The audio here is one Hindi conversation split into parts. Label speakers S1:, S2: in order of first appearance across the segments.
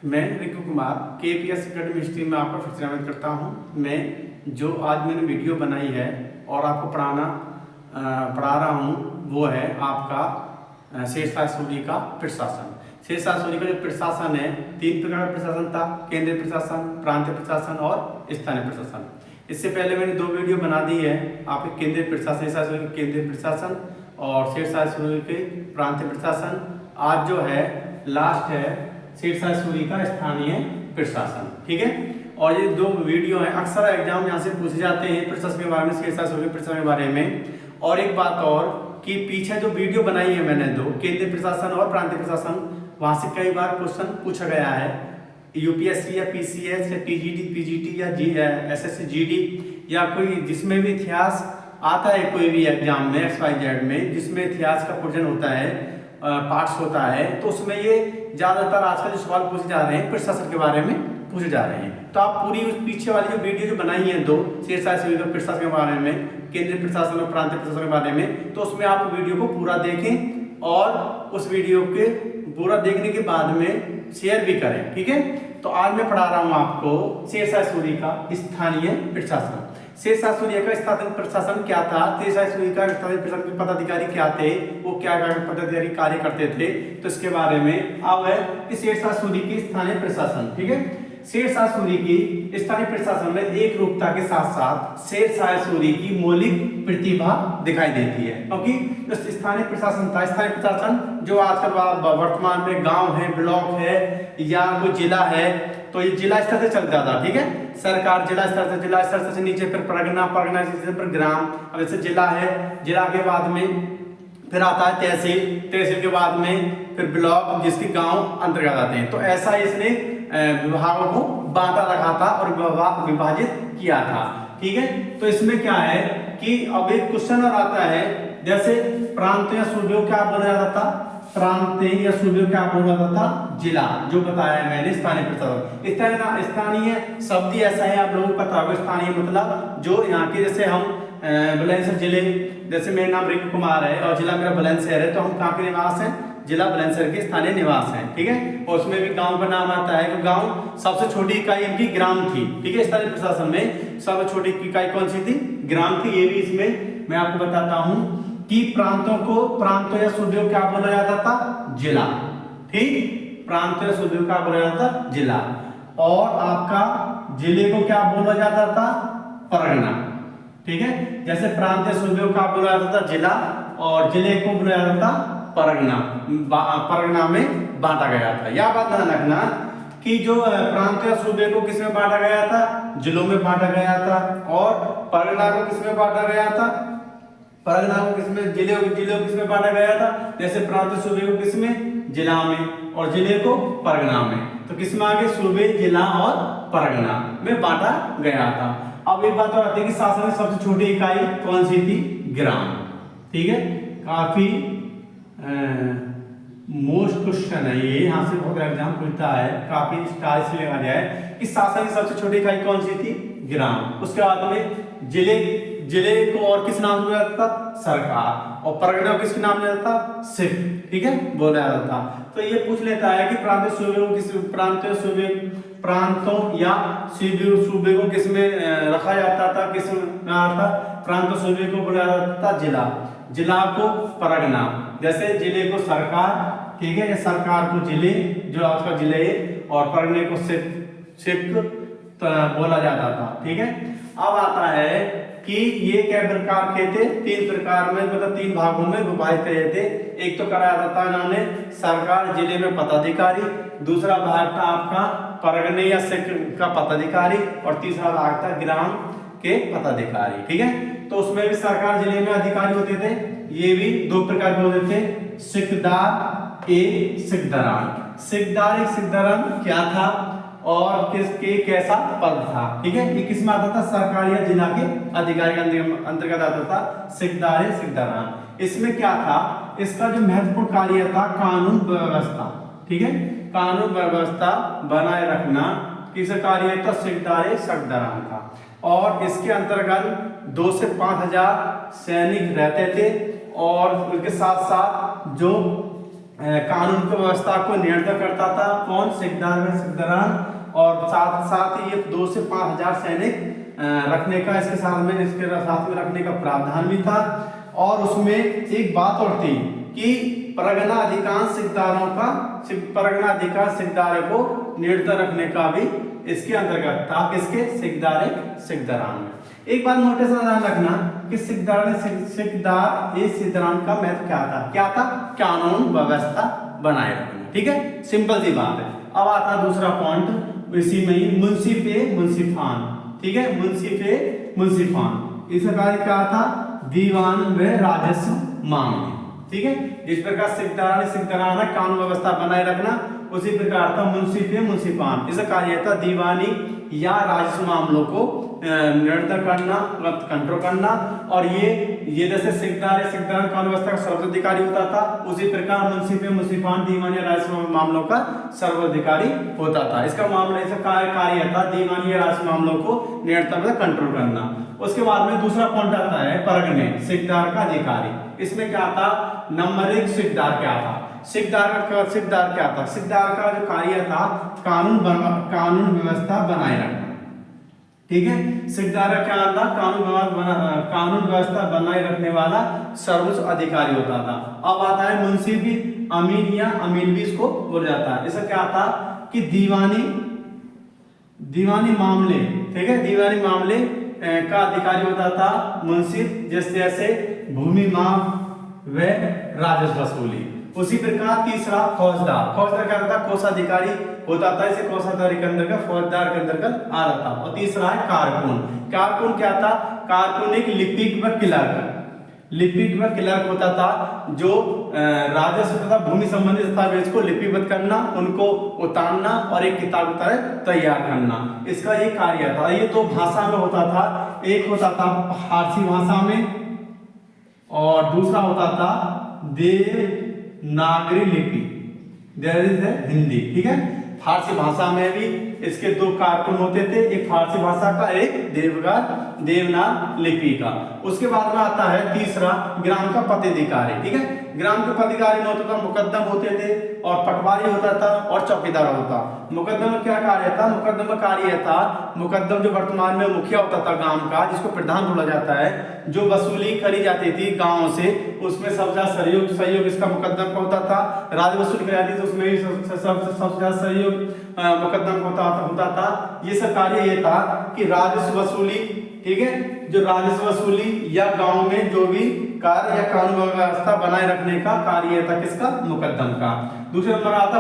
S1: मैं Rinku Kumar KPS academy history में आपका फिर से स्वागत करता हूं। मैं जो आज मैंने वीडियो बनाई है और आपको पढ़ा रहा हूं वो है आपका शेरशाह सूरी का प्रशासन। शेरशाह सूरी का जो प्रशासन है, 3 प्रकार का प्रशासन था: केंद्रीय प्रशासन, प्रांतीय प्रशासन और स्थानीय प्रशासन। इससे पहले मैंने 2 वीडियो बना दी है आपके केंद्रीय प्रशासन, शेरशाह सूरी के केंद्रीय प्रशासन और शेरशाह सूरी के प्रांतीय प्रशासन। आज जो है लास्ट है शेरशाह सूरी का स्थानीय प्रशासन, ठीक है। और ये 2 वीडियो हैं, अक्सर एग्जाम यहाँ से पूछे जाते हैं प्रशासन के बारे में, शेरशाह सूरी के प्रशासन के बारे में। और एक बात और कि पीछे जो वीडियो बनाई है मैंने 2, केंद्रीय प्रशासन और प्रांतीय प्रशासन, वहाँ से कई बार क्वेश्चन पूछा गया है। UPSC या PCS या TGT PGT या SSC GD या कोई जिसमें भी इतिहास आता है, कोई भी एग्जाम में XYZ में जिसमें इतिहास का क्वेश्चन होता है, पार्ट्स होता है, तो उसमें ये ज्यादातर आजकल जो सवाल पूछे जा रहे हैं प्रशासन के बारे में पूछे जा रहे हैं। तो आप पूरी उस पीछे वाली जो वीडियो जो बनाई है 2 शेरशाह सूरी के प्रशासन के बारे में, केंद्रीय प्रशासन और प्रांतीय प्रशासन के बारे में, तो उसमें आप वीडियो को पूरा देखें और उस वीडियो के पूरा देखने के बाद में शेयर भी करें, ठीक है। तो आज मैं पढ़ा रहा हूँ आपको शेरशाह सूरी का स्थानीय प्रशासन। शेरशाह सूरी का स्थानीय प्रशासन क्या था, शेरशाह सूरी का स्थानीय प्रशासन के पदाधिकारी क्या थे, वो क्या पदाधिकारी कार्य करते थे, तो इसके बारे में अब है कि शेरशाह सूरी की स्थानीय प्रशासन, ठीक है। शेरशाह सूरी की स्थानीय प्रशासन में एक रूपता के साथ साथ शेरशाह सूरी की मौलिक प्रतिभा दिखाई देती है, क्योंकि जो स्थानीय प्रशासन था, स्थानीय प्रशासन जो आजकल वर्तमान में गांव है, ब्लॉक है या कोई जिला है, तो ये जिला स्तर से चलता था, ठीक है। सरकार जिला स्तर से नीचे फिर परगना, परगना से फिर ग्राम। अब जैसे जिला है, जिला के बाद में फिर आता है तहसील, तहसील के बाद में फिर ब्लॉक, जिसके गांव अंतर्गत आते हैं। तो ऐसा इसने विभागों को बांटा रखा था और विभाजित किया था, ठीक है। तो इसमें क्या है कि अब एक क्वेश्चन और आता है, जैसे प्रांत या सूबे को क्या बोला जाता था, प्रांत या सूबे क्या बोला जाता था, जिला, जो बताया मैंने स्थानीय प्रशासन। स्थानीय शब्द ही ऐसा है, आप लोगों को पता होगा। स्थानीय मतलब जो यहाँ के, जैसे हम बुलंदशहर जिले, जैसे मेरा नाम रिंकू कुमार है और जिला मेरा बुलंदशहर है, तो हम कहाँ के निवास हैं, जिला बुलंदशहर के स्थानीय निवास हैं, ठीक है। और उसमें भी गांव का नाम आता है, तो गांव सबसे छोटी इकाई इनकी ग्राम थी, ठीक है। स्थानीय प्रशासन में सबसे छोटी इकाई कौन सी थी, ग्राम थी। ये भी इसमें मैं आपको बताता हूं कि प्रांतों या सूबे को क्या बोला जाता था, जिला, ठीक। प्रांतों या सूबे को क्या बोला जाता था, जिला। और आपका जिले को क्या बोला जाता था, परगना, ठीक है। जैसे प्रांतीय सूबे को क्या बोला जाता था, जिला, और जिले को बोला जाता था परगना। परगना में बांटा गया था। यह बात ध्यान रखना कि जो प्रांतीय सूबे को किस में बांटा गया था, जिलों में बांटा गया था, और परगना को किस में बांटा गया था, परगना को किसमें, जिले को किसमें बांटा गया था। जैसे प्रांतीय सूबे को किसमें, जिला में, और जिले को परगना में। तो किसमें आगे, सूबे, जिला और परगना में बांटा गया था। अब एक बात और आती है कि शासन की सबसे छोटी इकाई कौन सी थी, ग्राम, ठीक है। काफी मोस्ट क्वेश्चन है ये, यहाँ से बहुत एग्जाम पूछता है, काफी स्टार से लगा दिया है कि शासन की सबसे छोटी इकाई कौन सी थी, ग्राम। उसके बाद में जिले को और किस नाम से बोला जाता था, सरकार, और परगना को किसके नाम से जाता था, सिर्फ, ठीक है, बोला जाता था। तो ये पूछ लेता है कि प्रांतीय सूबे को किस, प्रांतों या सूबे को किस में रखा जाता था, किस में आता, प्रांतीय सूबे को बोला जाता था जिला, जिला को परगना। जैसे जिले को सरकार, ठीक है, या सरकार को जिले, जो आपका जिले, और परगने को सिर्फ बोला जाता था, ठीक है। अब आता है कि ये क्या प्रकार के थे, 3 प्रकार में, मतलब 3 भागों में विभाजित किए थे। एक तो कराया जाता है इन्होंने सरकार, जिले में पदाधिकारी, दूसरा भाग था आपका परगने या सिर्फ का पदाधिकारी, और तीसरा भाग था ग्राम के पदाधिकारी, ठीक है। तो उसमें भी सरकार, जिले में अधिकारी होते थे। ये भी 2 प्रकार के होते थे, सिकदार, सिकदरान। सिकदरान क्या था और किसके कैसा पद था, ठीक है। ये किसमें आता था, सरकार या जिला के अधिकारी के अंतर्गत आता था, सिकदरान। इसमें क्या था, इसका जो महत्वपूर्ण कार्य था, कानून व्यवस्था, ठीक है, कानून व्यवस्था बनाए रखना, किस कार्य था, सिकदरान का। और इसके अंतर्गत 2 से 5 हजार सैनिक रहते थे, और उनके साथ साथ जो कानून की व्यवस्था को नियंत्रण करता था। कौन? सिकदार में सिकदारान, और साथ साथ ही ये 2 से 5,000 सैनिक रखने का इसके साथ में रखने का प्रावधान भी था। और उसमें एक बात और थी कि परगना अधिकांश सिकदारों को नियंत्रण रखने का भी इसके अंतर्गत था। किसके? सिकदारान में। एक बात मोटे से ध्यान रखना कि सिकदारान का महत्व क्या था? कानून व्यवस्था बनाए रखना। ठीक है, सिंपल सी बात है। अब आता दूसरा पॉइंट इसी में ही, मुंसिफान। ठीक है, मुंसिफान इसका कार्य क्या था? दीवान व राजस्व मामले। ठीक है, जिस प्रकार सिकदाराना कानून व्यवस्था बनाए रखना, उसी प्रकार था मुंसिफान। इसका कार्य था दीवानी या राजस्व मामलों को नियंत्रण करना, कंट्रोल करना। और ये जैसे सिकदार कानून व्यवस्था का सर्वाधिकारी होता था, उसी प्रकार मुंसिफान दीवानी या राजस्व मामलों का सर्वाधिकारी होता था। इसका कार्य था दीवानी या राजस्व मामलों को नियंत्रण कंट्रोल करना। उसके बाद में दूसरा पॉइंट आता है परगने, सिकदार का अधिकारी। इसमें क्या था? नंबर 1 सिकदार क्या था? सिकदार का जो कार्य था कानून व्यवस्था बनाए रखना। ठीक है, सिकदार का क्या था? कानून व्यवस्था बनाए रखने वाला सर्वोच्च अधिकारी होता था। अब आता है मुंसिफी, अमीन या अमीन भी इसको बोला जाता है। इसका क्या था कि दीवानी मामले, ठीक है, दीवानी मामले का अधिकारी होता था मुंसिफ, जैसे भूमि माप व राजस्व वसूली। उसी प्रकार तीसरा फौजदार क्या होता? कोषाधिकारी होता था। इसे कोषाधिकारी के अंतर्गत फौजदार के अंतर्गत आ रहा था। और तीसरा है कारकुन क्या था? कारकुन एक लिपिक व क्लर्क होता था, जो राजस्व तथा भूमि संबंधी दस्तावेज को लिपिबद्ध करना, उनको उतारना और एक किताब तैयार करना, इसका ये कार्य था। ये 2 भाषा में होता था। एक होता था फारसी भाषा में और दूसरा होता था देवनागरी लिपि, हिंदी। ठीक है, फारसी भाषा में भी इसके 2 कारकुन होते थे, एक फारसी भाषा का, एक देवनागरी लिपि का। उसके बाद में आता है तीसरा ग्राम का पदाधिकारी। ठीक है, ग्राम के पदाधिकारी में होता था मुकद्दम होते थे, और पटवारी होता था, और चौकीदार होता। मुकद्दम में क्या कार्य था? मुकद्दम जो वर्तमान में मुखिया होता था गांव का, जिसको प्रधान बोला जाता है, जो वसूली करी जाती थी गांव से, उसमें सबसे ज्यादा सहयोग इसका मुकद्दम का होता था। राजस्व वसूली करी जाती थी, उसमें भी सबसे ज्यादा सहयोग मुकद्दम होता था। ये सब कार्य ये था कि राजस्व वसूली, ठीक है, जो राजस्व वसूली या गांव में जो भी कार्य या कानून व्यवस्था बनाए रखने का कार्य था किसका? मुकद्दम का। दूसरे नंबर आता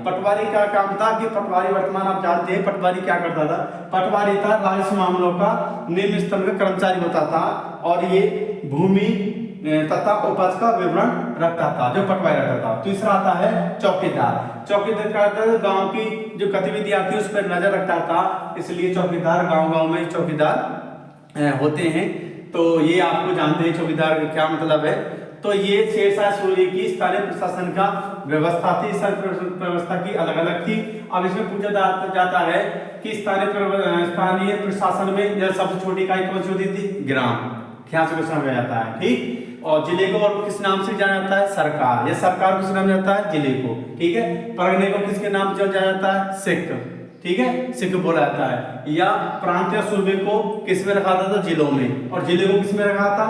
S1: पटवारी का काम था कि पटवारी, वर्तमान आप जानते हैं पटवारी क्या करता था? पटवारी था राजस्व मामलों का निम्न स्तर का कर्मचारी होता था, और ये भूमि तथा उपज का विवरण रखता था, जो पटवारी रखता था। तीसरा आता है चौकीदार गांव की जो गतिविधियां थी उस पर नजर रखता था, इसलिए चौकीदार गांव में चौकीदार होते हैं। तो ये आपको जानते हैं चौकीदार का क्या मतलब है। तो ये शेरशाह सूरी की स्थानीय प्रशासन का व्यवस्था थी, व्यवस्था की अलग अलग थी। अब इसमें पूछा जाता है कि स्थानीय प्रशासन में सबसे छोटी इकाई कौन सी होती थी? ग्राम। ध्यान से क्वेश्चन में जाता है। ठीक, और जिले को और किस नाम से जाना जाता है? सरकार। या सरकार किस नाम से जाता है? जिले को। ठीक है, परगने को किसके नाम से जाना जाता है? सिख। ठीक है, सिख बोला जाता है। या प्रांत या सूबे को किस में रखा था? जिलों में। और जिले को किस में रखा था?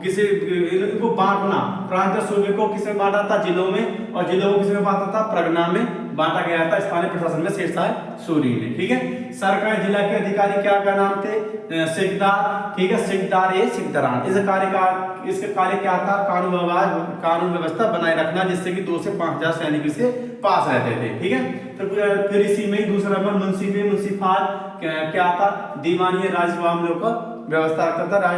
S1: किसी इनको बांटना, प्रांत या सूबे को किस में बांटा था? जिलों में। और जिलों को किस में बांटा था? परगना में बांटा गया था स्थानीय प्रशासन में शेरशाह सूरी ने। ठीक है, सरकारी जिला के अधिकारी क्या नाम थे? सिकदार। ठीक है, सिकदारान। इसका कार्य क्या था? कानून व्यवस्था बनाए रखना, जिससे कि 2 से 5,000 सैनिक इसके पास रहते थे। ठीक है, फिर इसी में दूसरा नंबर मुंसिफान क्या था? दीवानी राजस्व मामलों का व्यवस्था करता था।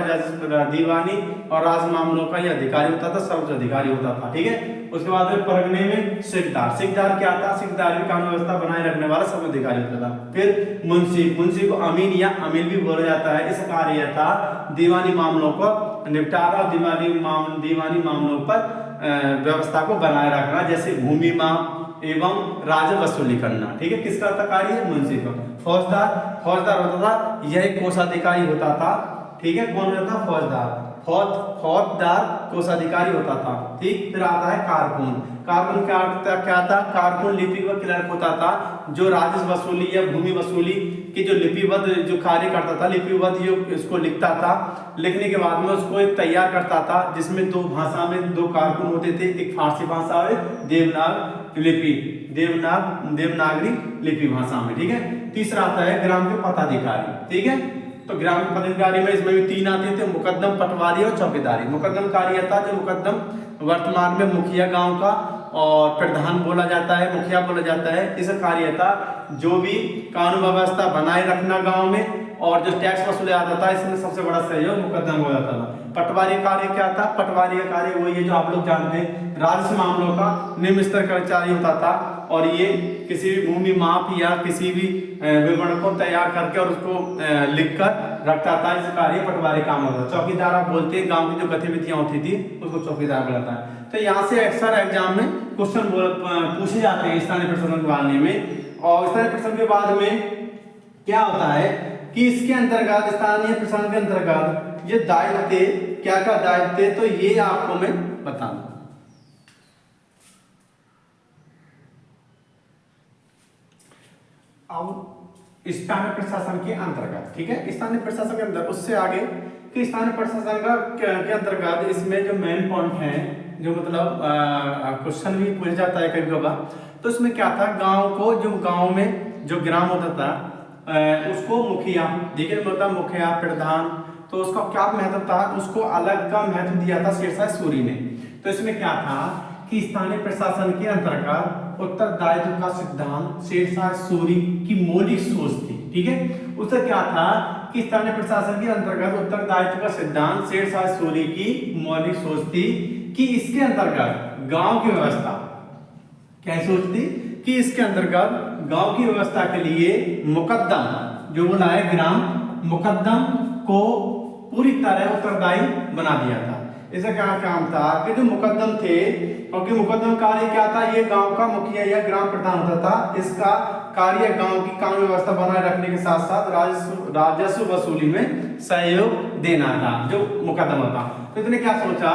S1: दीवानी और राजस्व मामलों का यह अधिकारी होता था, सर्वोच्च अधिकारी होता था। ठीक है, उसके बाद में परगने में सिकदार क्या था? सिकदार भी कानून व्यवस्था बनाए रखने वाला सर्वोच्च अधिकारी होता था। फिर मुंशी को अमीन या अमीन भी बोला जाता है। इसका कार्य था दीवानी मामलों को निपटारा, दीवानी मामलों पर व्यवस्था को बनाए रखना, जैसे भूमि माप एवं राजस्व वसूली करना। ठीक है, किसका था कार्य? मुंशी का। फौजदार होता था, यह एक कोषाधिकारी होता था। ठीक है, कौन होता था? फौजदार कोषाधिकारी होता था। ठीक, फिर आता है कारकुन क्या था, कारकुन लिपि व क्लर्क होता था, जो राजस्व वसूली या भूमि वसूली की जो लिपिबद्ध जो कार्य करता था, लिपिबद्ध जो इसको लिखता था, लिखने के बाद में उसको एक तैयार करता था, जिसमें दो भाषा में दो कारकुन होते थे, एक फारसी भाषा और देवनागरी लिपि भाषा में। ठीक है, तीसरा आता है ग्राम के पदाधिकारी। ठीक है, तो ग्राम के पदाधिकारी में इसमें भी तीन आते थे, मुकद्दम, पटवारी और चौकीदारी। मुकद्दम कार्य था जो मुकद्दम वर्तमान में मुखिया गांव का और प्रधान बोला जाता है, मुखिया बोला जाता है। इसका कार्य था जो भी कानून व्यवस्था बनाए रखना गांव में, और जो टैक्स वसूला जाता था इसमें सबसे बड़ा सहयोग मुकद्दम हो जाता था। पटवारी कार्य क्या था, पटवारी का कार्य वही है जो आप लोग जानते हैं, राजस्व मामलों का निम्न स्तर कर्मचारी होता था, और ये किसी भी भूमि माप या किसी भी विवरण को तैयार करके और उसको लिखकर रखता था। इस कार्य पटवारी काम होता था। चौकीदार आप बोलते हैं गांव की जो गतिविधियां होती थी उसको चौकीदार बोलता है। तो यहाँ से अक्सर एग्जाम में क्वेश्चन पूछे जाते हैं स्थानीय प्रशासन के बारे में। और स्थानीय प्रशासन के बाद में क्या होता है कि इसके अंतर्गत, स्थानीय प्रशासन के अंतर्गत ये दायित्व क्या क्या दायित्व, तो ये आपको मैं बताऊंगा। अब स्थानीय प्रशासन के अंतर्गत, ठीक है, स्थानीय प्रशासन के अंदर उससे आगे कि स्थानीय प्रशासन का के अंतर्गत इसमें जो मेन पॉइंट है, जो मतलब क्वेश्चन भी पूछ जाता है कभी कभार, तो इसमें क्या था, गांव को, जो गांव में जो ग्राम होता था उसको मुखिया, देखिए मतलब मुखिया प्रधान, तो उसका क्या महत्व था, उसको अलग का महत्व दिया था शेरशाह सूरी ने। तो इसमें क्या था कि स्थानीय प्रशासन के अंतर्गत उत्तरदायित्व का सिद्धांत शेरशाह सूरी की मौलिक सोच थी। ठीक है, उससे क्या था कि स्थानीय प्रशासन के अंतर्गत उत्तरदायित्व का सिद्धांत शेरशाह सूरी की मौलिक सोच थी कि इसके अंतर्गत गांव की व्यवस्था, क्या सोच थी कि इसके अंतर्गत गांव की व्यवस्था के लिए मुकद्दम, जो बोला है ग्राम, मुकद्दम को पूरी तरह उत्तरदायी बना दिया था। इसका क्या काम था कि जो मुकद्दम थे, क्योंकि मुकद्दम कार्य क्या था, ये गांव का मुखिया या ग्राम प्रधान होता था, इसका कार्य गांव की कानून व्यवस्था बनाए रखने के साथ साथ राजस्व वसूली में सहयोग देना था, जो मुकद्दम था। तो इसने क्या सोचा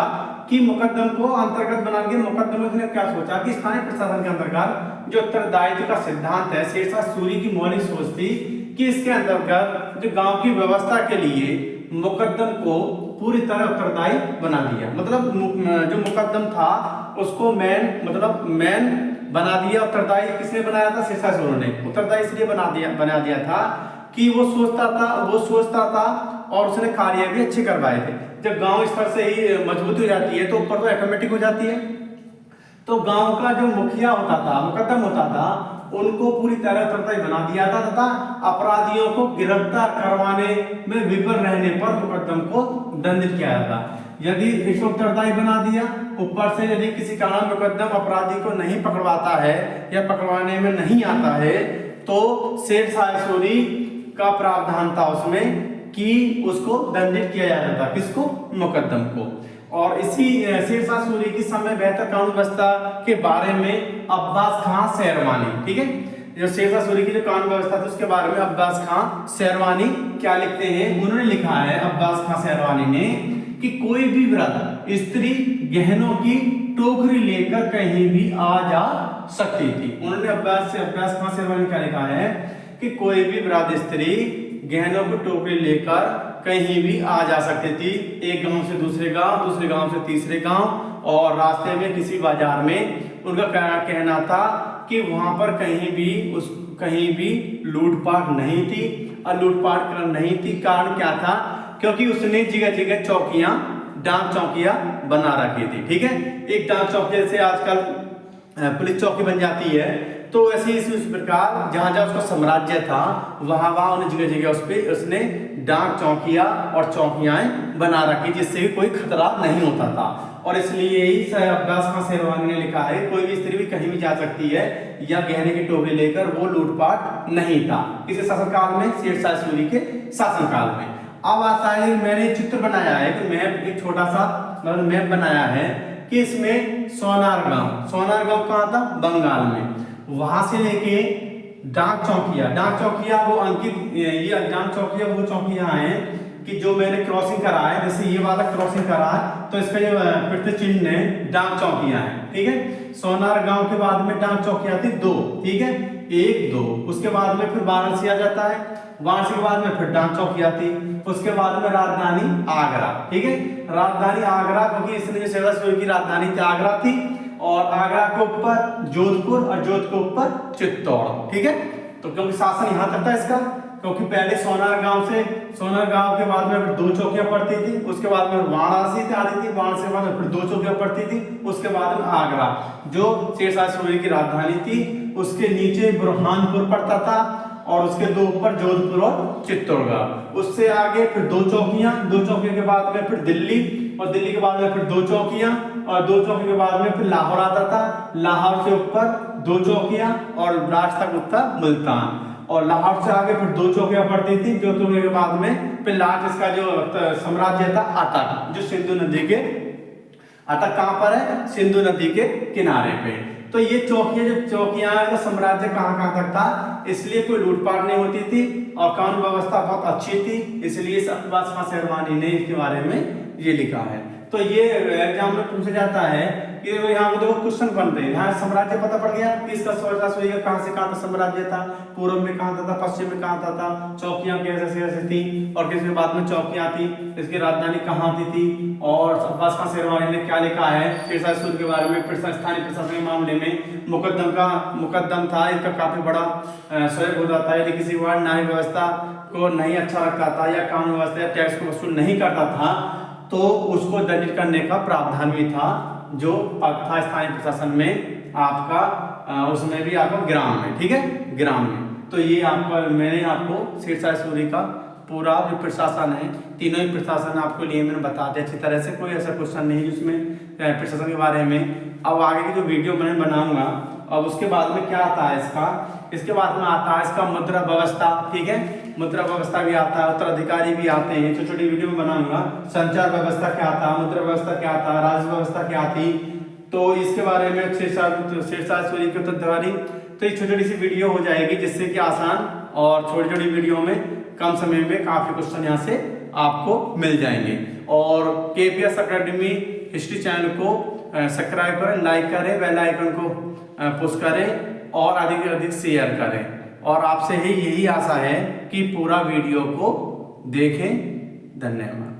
S1: कि मुकद्दम को अंतर्गत बना के, मुकद्दम में इसने क्या सोचा कि स्थानीय प्रशासन के अंतर्गत जो उत्तरदायित्व का सिद्धांत है, शेरशाह सूरी की मौलिक सोच थी कि इसके अंतर्गत जो गांव की व्यवस्था के लिए मुकद्दम को पूरी तरह उत्तरदायी बना दिया। मतलब जो मुकद्दम था उसको मेन बना दिया, उत्तरदायी किसने बनाया था, शेरशाह सूरी ने। उत्तरदायी इसलिए बना दिया था कि वो सोचता था और उसने कार्य भी अच्छे करवाए थे। जब गांव स्तर से ही मजबूत हो जाती है तो ऊपर तो ऑटोमेटिक हो जाती है। तो गांव का जो मुखिया होता था, मुकद्दम होता था, उनको पूरी तरह उत्तरदायी बना दिया था तथा अपराधियों को गिरफ्तार करवाने में विफल रहने पर मुकद्दम को दंडित किया जाता। यदि इसको उत्तरदायी बना दिया, ऊपर से यदि किसी कारण मुकद्दम अपराधी को नहीं पकड़वाता है या पकड़वाने में नहीं आता है, तो शेरशाह सूरी का प्रावधान था उसमें कि उसको दंडित किया जाता था। किसको, मुकद्दम को। और इसी शेरशाह सूरी की समय बेहतर कानून व्यवस्था के बारे में अब्बास खां शेरवानी, ठीक है, जो शेरशाह सूरी की जो कानून व्यवस्था थी उसके बारे में अब्बास खां शेरवानी क्या लिखते हैं, उन्होंने लिखा है, अब्बास खां शेरवानी ने, कि कोई भी वृद्ध स्त्री गहनों की टोकरी लेकर कहीं भी आ जा सकती थी। उन्होंने अब्बास खां शेरवानी क्या लिखा है कि कोई भी वृद्ध स्त्री गहनों की टोकरी लेकर कहीं भी आ जा सकती थी, एक गांव से दूसरे गांव, दूसरे गांव से तीसरे गांव, और रास्ते में किसी बाजार में। उनका कहना था कि वहां पर कहीं भी लूटपाट नहीं थी, और लूटपाट नहीं थी। कारण क्या था, क्योंकि उसने जगह जगह चौकियां, डाक चौकियां बना रखी थी। ठीक है, एक डाक चौकी जैसे आजकल पुलिस चौकी बन जाती है, तो ऐसे इस प्रकार जहां जहां उसका साम्राज्य था वहां उन्हें जगह जगह उस पे उसने डाक चौकियां और चौकियां बना रखी, जिससे कोई खतरा नहीं होता था। और इसलिए ही अब्बास खां शेरवानी ने लिखा है, कोई भी स्त्री भी कहीं भी जा सकती है या गहने की टोकरी लेकर, वो लूटपाट नहीं था। इसे शासनकाल में, शेरशाह सूरी के शासनकाल में। अब आता है, मैंने चित्र बनाया है, मैप, एक छोटा सा मैप बनाया है कि इसमें सोनार गांव कहाँ था, बंगाल में। वहां से लेके डाक चौकिया वो अंकित, ये डाक चौकिया वो चौकियां हैं कि जो मैंने क्रॉसिंग करा है, जैसे ये वाला क्रॉसिंग करा है, तो इसका जो प्रति चिन्ह है डाक चौकियां हैं। ठीक है। सोनार गांव के बाद में डाक चौकी आती 2, ठीक है, 1 2। उसके बाद में फिर वाराणसी आ जाता है, वाराणसी के बाद में फिर डाक चौकी आती, उसके बाद में राजधानी आगरा, ठीक है। राजधानी आगरा क्योंकि इसने जो शेरशाह सूरी की राजधानी थी आगरा थी, और आगरा के ऊपर जोधपुर और जोधपुर के ऊपर चित्तौड़, ठीक है। तो क्योंकि शासन यहाँ तक था इसका, क्योंकि पहले सोनार गांव के बाद में फिर 2 चौकियां पड़ती थी, उसके बाद में वाराणसी आती थी, वाराणसी के बाद में फिर 2 चौकियां पड़ती थी, उसके बाद में आगरा जो शेरशाह सूरी की राजधानी थी, उसके नीचे बुरहानपुर पड़ता था और उसके 2 ऊपर जोधपुर और चित्तौड़गढ़। उससे आगे फिर 2 चौकियों के बाद में फिर दिल्ली, और दिल्ली के बाद में फिर 2 चौकियां, और 2 चौकी के बाद में फिर लाहौर आता था, लाहौर से ऊपर 2 चौकियां, और लास्ट तक उत्तर मुल्तान, और लाहौर से आगे फिर 2 चौकियां पड़ती थी। 2 चौकियों के बाद में फिर लास्ट इसका जो साम्राज्य था अटक, जो सिंधु नदी के, अटक कहाँ पर है, सिंधु नदी के किनारे पे। तो ये चौकियां का साम्राज्य कहाँ तक था, इसलिए कोई लूटपाट नहीं होती थी और कानून व्यवस्था बहुत अच्छी थी, इसलिए अब्बास खान शेरवानी ने इसके बारे में ये लिखा है। तो ये एग्जाम में पूछा जाता है कि यहाँ पे देखो क्वेश्चन बन रहे हैं, यहाँ साम्राज्य पता पड़ गया कि इसका शेरशाह सूरी का कहाँ से कहाँ तक साम्राज्य था, पूर्व में कहाँ था, पश्चिम में कहाँ था, चौकियां कैसे थी, और किसके बाद में चौकियां थी, इसकी राजधानी कहाँ थी, और अब्बास खान शेरवानी ने क्या लिखा है शेरशाह सूरी के बारे में। स्थानीय प्रशासन के मामले में मुकद्दम था, इसका काफी बड़ा सहयोग हो जाता है। यदि किसी वार्ड न्याय व्यवस्था को नहीं अच्छा लगता था या कानून व्यवस्था या टैक्स को वसूल नहीं करता था, तो उसको दंडित करने का प्रावधान भी था, जो था स्थानीय प्रशासन में आपका, उसमें भी आपका ग्राम में, ठीक है, ग्राम में। तो ये आपका मैंने आपको शेरशाह सूरी का पूरा जो प्रशासन है, तीनों ही प्रशासन आपको लिए मैंने बता दिया अच्छी तरह से, कोई ऐसा क्वेश्चन नहीं जिसमें प्रशासन के बारे में। अब आगे की जो वीडियो मैं बनाऊंगा, अब उसके बाद में क्या आता है इसके बाद में आता है इसका मुद्रा व्यवस्था, ठीक है, मुद्रा व्यवस्था भी आता है, उत्तराधिकारी भी आते हैं, छोटी छोटी वीडियो में बनाऊंगा। संचार व्यवस्था क्या था, मुद्रा व्यवस्था क्या था, राज्य व्यवस्था क्या थी, तो इसके बारे में शेरशाह सूरी के उत्तराधिकारी, तो ये छोटी छोटी सी वीडियो हो जाएगी, जिससे कि आसान और छोटी छोटी वीडियो में कम समय में काफी क्वेश्चन यहाँ से आपको मिल जाएंगे। और केपीएस एकेडमी हिस्ट्री चैनल को सब्सक्राइब करें, लाइक करें, बेल आइकन को पुश करें और अधिक से अधिक शेयर करें। और आपसे ही यही आशा है कि पूरा वीडियो को देखें। धन्यवाद।